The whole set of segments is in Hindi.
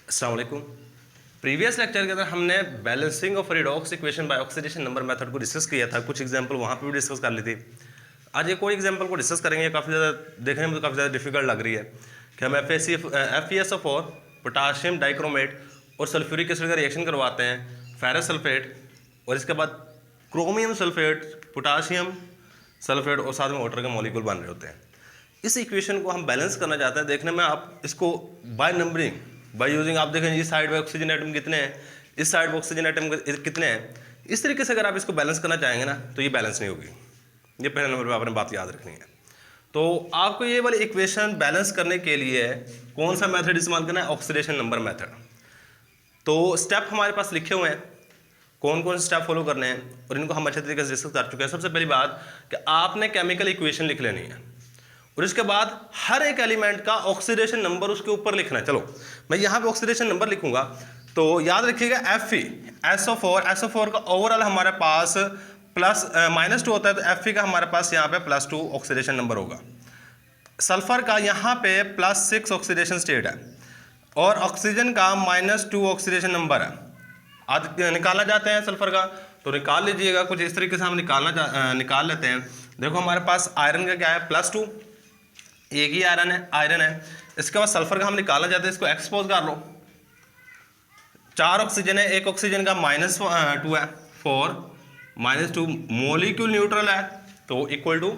अस्सलाम वालेकुम। प्रीवियस लेक्चर के अंदर हमने balancing of redox equation by oxidation number method को डिस्कस किया था। कुछ एग्जांपल वहाँ पे भी डिस्कस कर ली थी। आज एक और एग्जांपल को डिस्कस करेंगे। काफ़ी ज़्यादा देखने में तो काफ़ी ज़्यादा डिफिकल्ट लग रही है कि हम FeSO4 पोटाशियम डाइक्रोमेट और सल्फ्यूरिक एसिड का रिएक्शन करवाते हैं, फेरस सल्फेट और इसके बाद क्रोमियम सल्फेट, पोटाशियम सल्फेट और साथ में वाटर के मॉलिक्यूल बन रहे होते हैं। इस इक्वेशन को हम बैलेंस करना चाहते हैं। देखने में आप इसको बाय नंबरिंग बाय यूजिंग आप देखें इस साइड में ऑक्सीजन एटम कितने हैं, इस साइड में ऑक्सीजन एटम कितने हैं, इस तरीके से अगर आप इसको बैलेंस करना चाहेंगे ना तो ये बैलेंस नहीं होगी। ये पहले नंबर पे आपने बात याद रखनी है। तो आपको ये वाली इक्वेशन बैलेंस करने के लिए कौन सा मेथड इस्तेमाल करना है? Oxidation number method. तो स्टेप हमारे पास लिखे हुए हैं, कौन कौन से स्टेप फॉलो करने हैं और इनको हम अच्छे तरीके से डिस्कस कर चुके हैं। सबसे पहली बात कि आपने केमिकल इक्वेशन लिख लेनी है और इसके बाद हर एक एलिमेंट का ऑक्सीडेशन नंबर उसके ऊपर लिखना है। चलो मैं यहाँ पे ऑक्सीडेशन नंबर लिखूंगा तो याद रखिएगा SO4 का ओवरऑल हमारे पास -2 होता है, तो Fe का हमारे पास यहाँ पे +2 ऑक्सीडेशन नंबर होगा। सल्फर का यहाँ पे +6 ऑक्सीडेशन स्टेट है और ऑक्सीजन का -2 ऑक्सीडेशन नंबर है। आज निकालना चाहते हैं सल्फर का तो निकाल लीजिएगा। कुछ इस तरीके से हम निकाल लेते हैं। देखो हमारे पास आयरन का क्या है, +2, एक ही आयरन है। इसके बाद सल्फर का हम निकालना चाहते हैं, इसको एक्सपोज कर लो। 4 ऑक्सीजन है, एक ऑक्सीजन का -2 है, 4 -2 मोलिक्यूल न्यूट्रल है तो इक्वल टू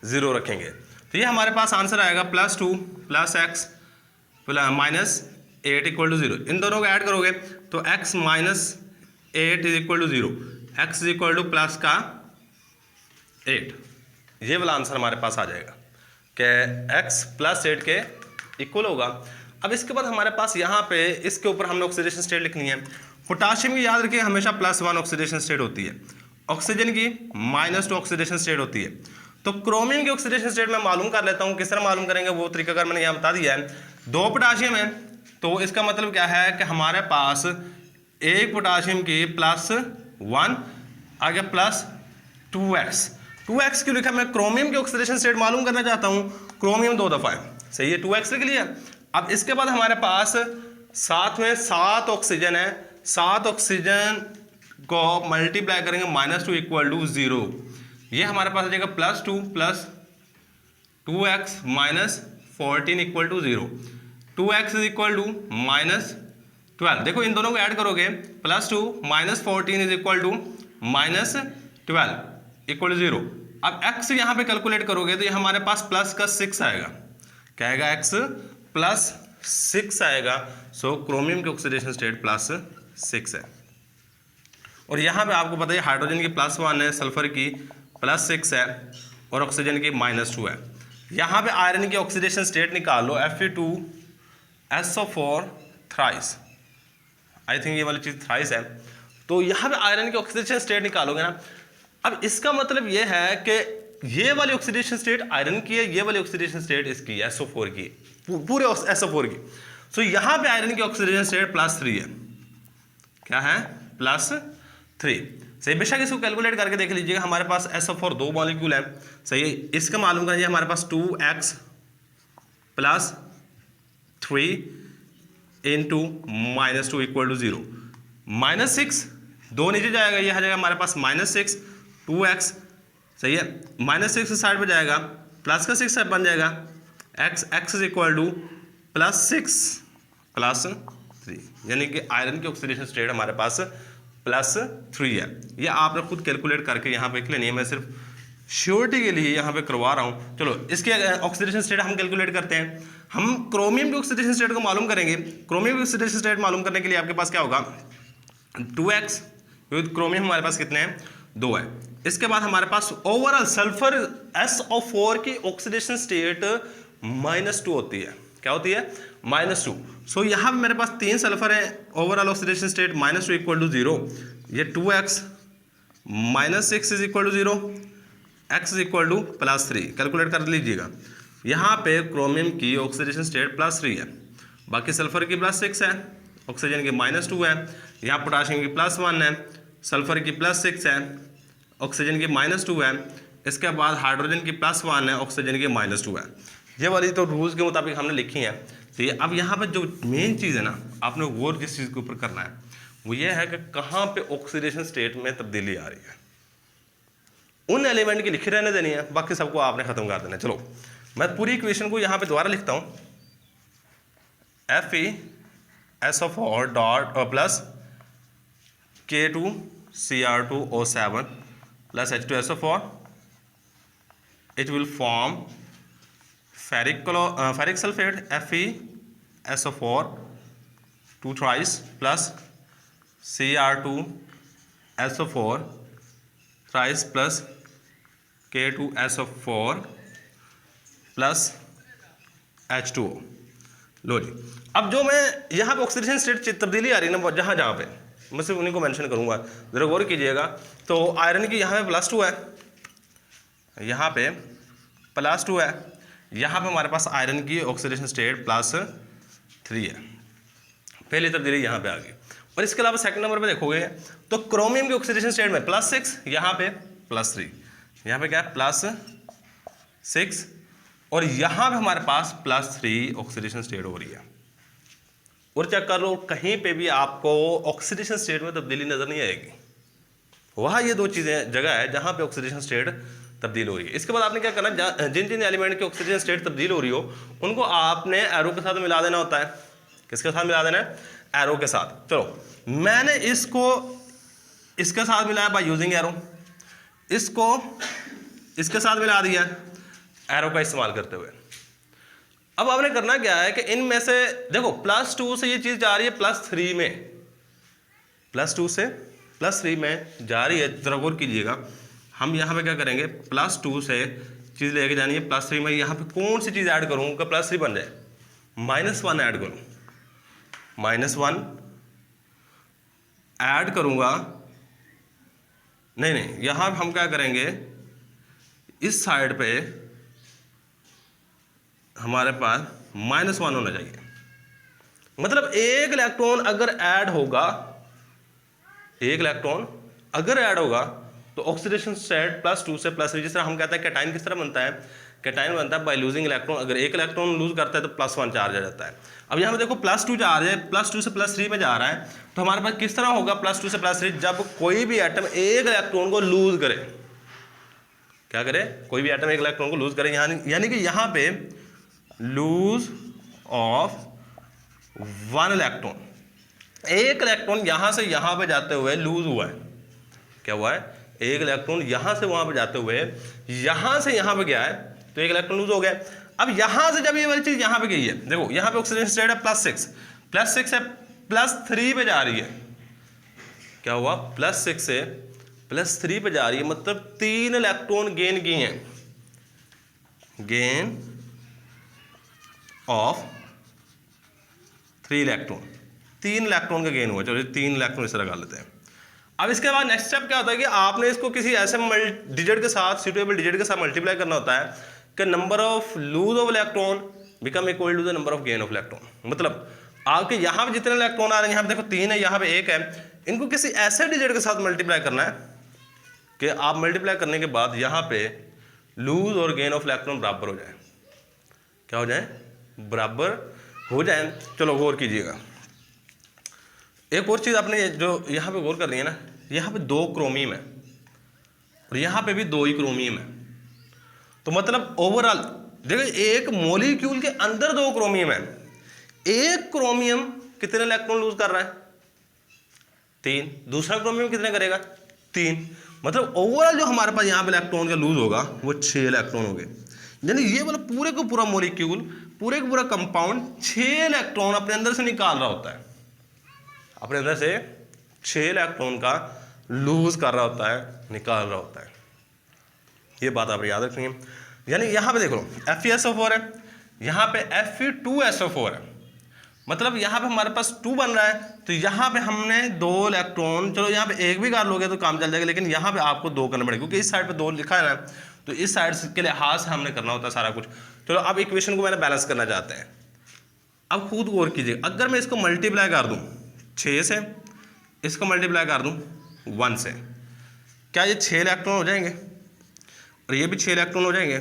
0 रखेंगे। तो ये हमारे पास आंसर आएगा +2 + x -8 इक्वल टू 0। इन दोनों को ऐड करोगे तो x - 8 is equal to 0, x is equal to +8। ये वाला आंसर हमारे पास आ जाएगा कि x +8 के इक्वल होगा। अब इसके बाद हमारे पास यहाँ पे इसके ऊपर हमने ऑक्सीडेशन स्टेट लिखनी है। पोटाशियम की याद रखिए हमेशा +1 ऑक्सीडेशन स्टेट होती है, ऑक्सीजन की -2 ऑक्सीडेशन स्टेट होती है। तो क्रोमियम की ऑक्सीडेशन स्टेट मैं मालूम कर लेता हूँ। किस तरह मालूम करेंगे वो तरीका अगर मैंने यहाँ बता दिया है। 2 पोटाशियम है तो इसका मतलब क्या है कि हमारे पास एक पोटाशियम की +1 आगे +2x। 2x क्यों लिखा? मैं क्रोमियम की ऑक्सीडेशन स्टेट मालूम करना चाहता हूं। क्रोमियम 2 दफा है, सही है, 2x लिख लिया। अब इसके बाद हमारे पास साथ में 7 ऑक्सीजन है, 7 ऑक्सीजन को मल्टीप्लाई करेंगे -2 इक्वल टू 0। ये हमारे पास आ जाएगा +2 + 2x -14 equal to 0। 2x is equal to -12। देखो इन दोनों को ऐड करोगे +2 -14 is equal to -12 equal to 0। अब x यहाँ पे कैलकुलेट करोगे तो ये हमारे पास +6 आएगा। क्या आएगा? x +6 आएगा। सो क्रोमियम की ऑक्सीडेशन स्टेट +6 है। और यहाँ पे आपको पता है हाइड्रोजन की +1 है, सल्फर की +6 है और ऑक्सीजन की -2 है। यहाँ पे आयरन की ऑक्सीडेशन स्टेट निकाल लो, Fe2SO4 थ्राइस। आई थिंक ये वाली चीज़ थ्राइस है। तो यहाँ पे आयरन की ऑक्सीडेशन स्टेट निकालोगे ना। अब इसका मतलब ये है कि ये वाली ऑक्सीडेशन स्टेट आयरन की है, ये वाली ऑक्सीडेशन स्टेट इसकी SO4 की, पूरे SO4 की। सो यहाँ पे आयरन की ऑक्सीडेशन स्टेट +3 है। क्या है? +3। सही, बेशक इसको कैलकुलेट करके देख लीजिएगा। हमारे पास SO4 2 मॉलिक्यूल है, सही है। इसका मालूम करिए हमारे पास 2x + 3 इंटू -2 इक्वल टू 0। -6 2 नीचे जाएगा, ये आ जाएगा हमारे पास -6 2x, सही है। -6 साइड पे जाएगा, प्लस का 6 बन जाएगा x इज इक्वल टू +6 + 3, यानी कि आयरन की ऑक्सीडेशन स्टेट हमारे पास +3 है। ये आपने खुद कैलकुलेट करके यहाँ पे लिख लेनी है। मैं सिर्फ श्योरिटी के लिए यहाँ पे करवा रहा हूँ। चलो इसके ऑक्सीडेशन स्टेट हम कैलकुलेट करते हैं। हम क्रोमियम की ऑक्सीडेशन स्टेट को मालूम करेंगे। क्रोमियम की ऑक्सीडेशन स्टेट मालूम करने के लिए आपके पास क्या होगा? 2x, क्योंकि क्रोमियम हमारे पास कितने हैं? 2 है। इसके बाद हमारे पास ओवरऑल सल्फर SO4 की ऑक्सीडेशन स्टेट -2 होती है। क्या होती है? -2। सो यहाँ मेरे पास 3 सल्फर है, overall oxidation state -2 equal to 0। ये 2x -6 is equal to 0, x is equal to +3। Calculate कर लीजिएगा। यहाँ पे क्रोमियम की ऑक्सीडेशन स्टेट +3 है, बाकी सल्फर की +6 है, ऑक्सीजन की -2 है, यहाँ पोटाशियम की +1 है, सल्फर की +6 है, ऑक्सीजन की -2 है। इसके बाद हाइड्रोजन की +1 है, ऑक्सीजन की -2 है। ये वाली तो रूल्स के मुताबिक हमने लिखी है, तो ये अब यहाँ पे जो मेन चीज़ है ना, आपने गौर जिस चीज़ के ऊपर करना है वो ये है कि कहाँ पे ऑक्सीडेशन स्टेट में तब्दीली आ रही है, उन एलिमेंट की लिखी रहने देनी है, बाकी सबको आपने खत्म कर देना है। चलो मैं पूरी इक्वेशन को यहाँ पे दोबारा लिखता हूँ, FeSO4 dot plus K2Cr2O7 plus H2SO4, it will form ferric sulfate FeSO4 2 thrice plus Cr2SO4 thrice plus K2SO4 plus H2O। लो जी, अब जो मैं यहाँ पे ऑक्सीडेशन स्टेट तब्दीली आ रही है ना, जहाँ जहाँ पे मैं सिर्फ उन्हीं को मेंशन करूँगा, ज़रा गौर कीजिएगा। तो आयरन की यहाँ पे +2 है, यहाँ पे +2 है, यहाँ पे हमारे पास आयरन की ऑक्सीडेशन स्टेट +3 है, पहली तब्दीली यहाँ पे आ गई। और इसके अलावा सेकंड नंबर पे देखोगे तो क्रोमियम की ऑक्सीडेशन स्टेट में +6, यहाँ पे +3, यहाँ पे क्या है +6, और यहाँ पे हमारे पास +3 ऑक्सीडेशन स्टेट हो रही है। और चेक कर लो, कहीं पे भी आपको ऑक्सीडेशन स्टेट में तब्दीली नजर नहीं आएगी, वहाँ ये दो चीज़ें जगह है जहाँ पे ऑक्सीडेशन स्टेट तब्दील हो रही है। इसके बाद आपने क्या करना, जिन जिन एलिमेंट की ऑक्सीडेशन स्टेट तब्दील हो रही हो उनको आपने एरो के साथ मिला देना होता है। किसके साथ मिला देना है? एरो के साथ। चलो मैंने इसको इसके साथ मिलाया बाय यूजिंग एरो, इसको इसके साथ मिला दिया एरो का इस्तेमाल करते हुए। अब आपने करना क्या है कि इनमें से देखो +2 से ये चीज जा रही है +3 में, +2 से +3 में जा रही है। जरा गौर कीजिएगा, हम यहाँ पे क्या करेंगे, +2 से चीज लेके जानी है +3 में। यहाँ पे कौन सी चीज ऐड करूँ कि +3 बन जाए? -1 ऐड करूँ, -1 ऐड करूंगा। नहीं, यहां हम क्या करेंगे, इस साइड पे हमारे पास -1 होना चाहिए। मतलब एक इलेक्ट्रॉन अगर ऐड होगा, एक इलेक्ट्रॉन अगर ऐड होगा तो ऑक्सीडेशन स्टेट +2 से +3, जिस तरह हम कहते हैं कैटाइन किस तरह बनता है, कैटाइन बनता है बाय लूजिंग इलेक्ट्रॉन। अगर एक इलेक्ट्रॉन लूज करता है तो +1 चार्ज आ जाता है। अब यहाँ पे देखो +2 चार्ज है, +2 से +3 में जा रहा है, तो हमारे पास किस तरह होगा +2 से +3, जब कोई भी एटम एक इलेक्ट्रॉन को लूज करे, क्या करे, कोई भी एटम एक इलेक्ट्रॉन को लूज करे, यानी कि यहाँ पे लूज ऑफ 1 इलेक्ट्रॉन, एक इलेक्ट्रॉन यहां से यहां पे जाते हुए लूज हुआ है। क्या हुआ है? एक इलेक्ट्रॉन यहां से वहां पे जाते हुए यहां से यहां पे गया है, तो एक इलेक्ट्रॉन लूज हो गया। अब यहां से जब ये वाली चीज यहां पे गई है, देखो यहां पे ऑक्सीडेशन स्टेट है +6 से +3 पे जा रही है। क्या हुआ? +6 से +3 पे जा रही है, मतलब 3 इलेक्ट्रॉन गेन किए हैं, गेन ऑफ 3 इलेक्ट्रॉन, 3 इलेक्ट्रॉन का गेन हुआ। चलो 3 इलेक्ट्रॉन इस तरह कर लेते हैं। अब इसके बाद नेक्स्ट स्टेप क्या होता है कि आपने इसको किसी ऐसे डिजिट के साथ, सूटेबल डिजिट के साथ मल्टीप्लाई करना होता है कि number of lose of electron become equal to the number of gain of electron. मतलब आपके यहाँ पे जितने इलेक्ट्रॉन आ रहे हैं, यहाँ पे देखो 3 है, यहाँ पे 1 है, इनको किसी ऐसे डिजिट के साथ मल्टीप्लाई करना है कि आप मल्टीप्लाई करने के बाद यहाँ पे लूज और गेन ऑफ इलेक्ट्रॉन बराबर हो जाए। क्या हो जाए? बराबर हो जाए। चलो गौर कीजिएगा, एक और चीज़ आपने जो यहाँ पे गौर कर रही है ना, यहाँ पे 2 क्रोमियम है और यहाँ पे भी 2 ही क्रोमियम है। तो मतलब ओवरऑल देखो, एक मॉलिक्यूल के अंदर 2 क्रोमियम है, एक क्रोमियम कितने इलेक्ट्रॉन लूज कर रहा है? 3। दूसरा क्रोमियम कितने करेगा? 3। मतलब ओवरऑल जो हमारे पास यहाँ पे इलेक्ट्रॉन का लूज होगा वो 6 इलेक्ट्रॉन हो गए। यानी ये वाला पूरे को पूरा मॉलिक्यूल, पूरे का पूरा कंपाउंड 6 इलेक्ट्रॉन अपने अंदर से निकाल रहा होता है, अपने अंदर से 6 इलेक्ट्रॉन का लूज कर रहा होता है, निकाल रहा होता है। ये बात आप याद रखेंगे। यानी यहाँ पे देखो FeSO4 है, यहाँ पे Fe2SO4 है, मतलब यहाँ पे हमारे पास 2 बन रहा है, तो यहाँ पे हमने 2 इलेक्ट्रॉन, चलो यहाँ पे एक भी कर लोगे तो काम चल जाएगा, लेकिन यहाँ पे आपको 2 करना पड़ेगा क्योंकि इस साइड पे 2 लिखा है ना, तो इस साइड के लिहाज से हमने करना होता है सारा कुछ। चलो अब इक्वेशन को मैंने बैलेंस करना चाहते हैं। अब खुद गौर कीजिए, अगर मैं इसको मल्टीप्लाई कर दूँ 6 से, इसको मल्टीप्लाई कर दूँ 1 से, क्या ये 6 इलेक्ट्रॉन हो जाएंगे? और ये भी 6 इलेक्ट्रॉन हो जाएंगे?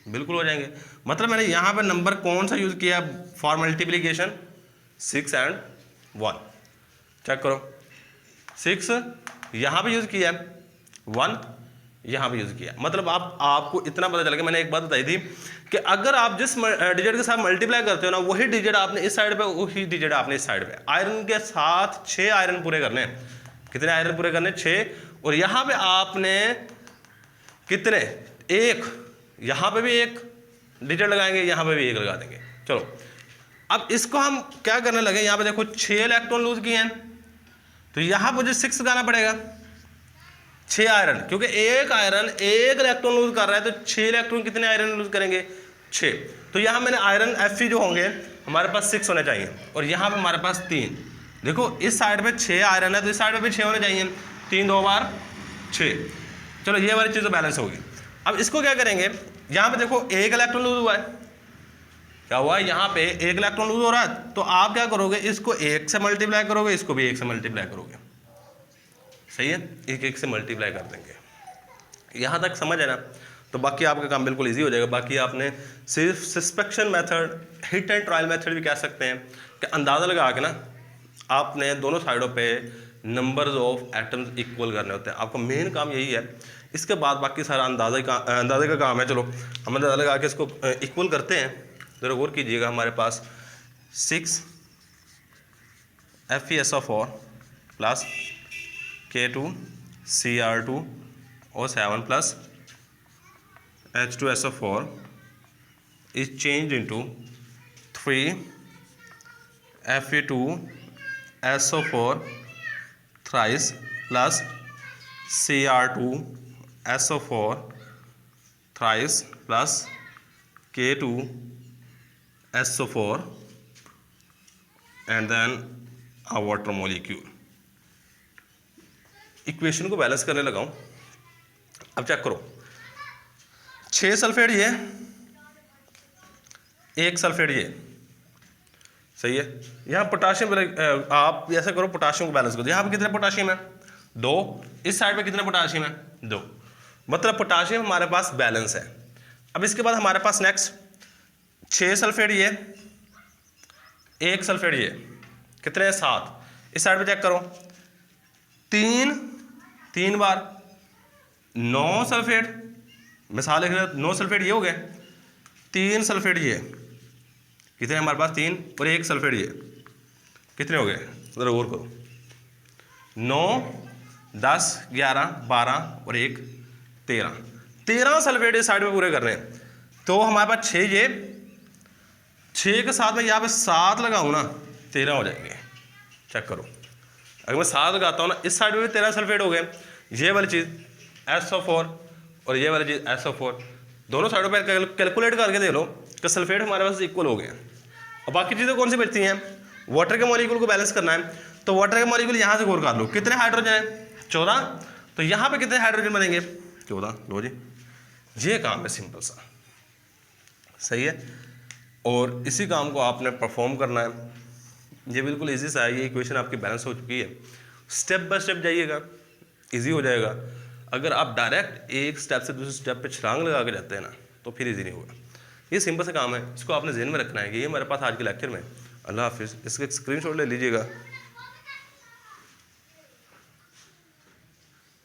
बिल्कुल हो जाएंगे। मतलब मैंने यहाँ पे नंबर कौन सा यूज़ किया फॉर मल्टीप्लीकेशन, 6 and 1। चेक करो, 6 यहाँ पे यूज़ किया, 1 यहाँ पे यूज़ किया। मतलब आपको इतना पता चल गया। मैंने एक बात बताई थी कि अगर आप जिस डिजिट के साथ मल्टीप्लाई करते हो ना, वही डिजिट आपने इस साइड पे, वही डिजिट आपने इस साइड पे। आयरन के साथ 6 आयरन पूरे करने हैं। कितने आयरन पूरे करने? 6। और यहाँ पे आपने कितने? 1। यहाँ पे भी 1 डिजिट लगाएंगे, यहाँ पे भी 1 लगा देंगे। चलो अब इसको हम क्या करने लगे, यहाँ पे देखो 6 इलेक्ट्रॉन लूज किए हैं, तो यहाँ मुझे 6 लगाना पड़ेगा। 6 आयरन, क्योंकि एक आयरन 1 इलेक्ट्रॉन लूज कर रहा है, तो 6 इलेक्ट्रॉन कितने आयरन लूज करेंगे? 6। तो यहाँ मैंने आयरन Fe जो होंगे हमारे पास 6 होने चाहिए, और यहाँ पे हमारे पास 3। देखो इस साइड पे 6 आयरन है, तो इस साइड पे भी 6 होने चाहिए। 3 2 बार 6। चलो ये वाली चीज़ तो बैलेंस होगी। अब इसको क्या करेंगे, यहाँ पे देखो 1 इलेक्ट्रॉन लूज हुआ है। क्या हुआ है? यहाँ पे 1 इलेक्ट्रॉन लूज हो रहा है, तो आप क्या करोगे, इसको 1 से मल्टीप्लाई करोगे, इसको भी 1 से मल्टीप्लाई करोगे। सही है, 1 से मल्टीप्लाई कर देंगे। यहाँ तक समझ है ना? तो बाकी आपका काम बिल्कुल इजी हो जाएगा। बाकी आपने सिर्फ suspection method, hit and trial method भी कह सकते हैं कि अंदाज़ा लगा के ना आपने दोनों साइडों पे नंबर्स ऑफ एटम्स इक्वल करने होते हैं। आपका मेन काम यही है। इसके बाद बाकी सारा अंदाजे का काम है। चलो हम अंदाज़ा लगा के इसको इक्वल करते हैं। ज़रा गौर कीजिएगा, हमारे पास 6 FeSO4 प्लस K2 Cr2 और 7 plus H2SO4 is changed into 3 Fe2SO4 thrice plus Cr2SO4 thrice plus K2SO4 and then a water molecule। Equation को बैलेंस करने लगा हूं। अब चेक करो, 6 सल्फेट ये, 1 सल्फेट ये। सही है। यहाँ पोटाशियम, आप ऐसा करो पोटाशियम को बैलेंस करो। यहाँ पे कितने पोटाशियम है? 2। इस साइड पे कितने पोटाशियम है? 2। मतलब पोटाशियम हमारे पास बैलेंस है। अब इसके बाद हमारे पास नेक्स्ट 6 सल्फेट ये, 1 सल्फेट ये, कितने हैं? 7। इस साइड पे चेक करो, 3 बार 9 सल्फेट, मिसाल लिख रहे हो, 9 सल्फेट ये हो गए, 3 सल्फेट ये, कितने हमारे पास? 3 और 1 सल्फेट ये, कितने हो गए? जरा गौर करो, 9 10 11 12 और 1 13 सल्फेट इस साइड में पूरे कर रहे हैं। तो हमारे पास 6 ये, 6 के साथ में यहाँ पे 7 लगाऊँ ना, 13 हो जाएंगे। चेक करो, अगर मैं 7 लगाता हूँ ना, इस साइड में भी 13 सल्फेट हो गए। ये वाली चीज़ SO4 और ये वाली चीज़ SO4, दोनों साइडों पर कैलकुलेट करके देख लो कि सल्फेट हमारे पास इक्वल हो गए हैं। और बाकी चीज़ें कौन सी बचती हैं? वाटर के मॉलिक्यूल को बैलेंस करना है, तो वाटर के मॉलिक्यूल यहाँ से गौर कर लो, कितने हाइड्रोजन है? 14। तो यहाँ पे कितने हाइड्रोजन बनेंगे? 14। लो जी, ये काम है सिंपल सा। सही है। और इसी काम को आपने परफॉर्म करना है। ये बिल्कुल इजी सा है। ये इक्वेशन आपकी बैलेंस हो चुकी है। स्टेप बाय स्टेप जाइएगा, इजी हो जाएगा। अगर आप डायरेक्ट एक स्टेप से दूसरे स्टेप पे छलांग लगा के जाते हैं ना, तो फिर इजी नहीं होगा। ये सिंपल सा काम है, इसको आपने ज़हन में रखना है कि ये हमारे पास आज के लेक्चर में। अल्लाह हाफिज़। इसका स्क्रीनशॉट ले लीजिएगा।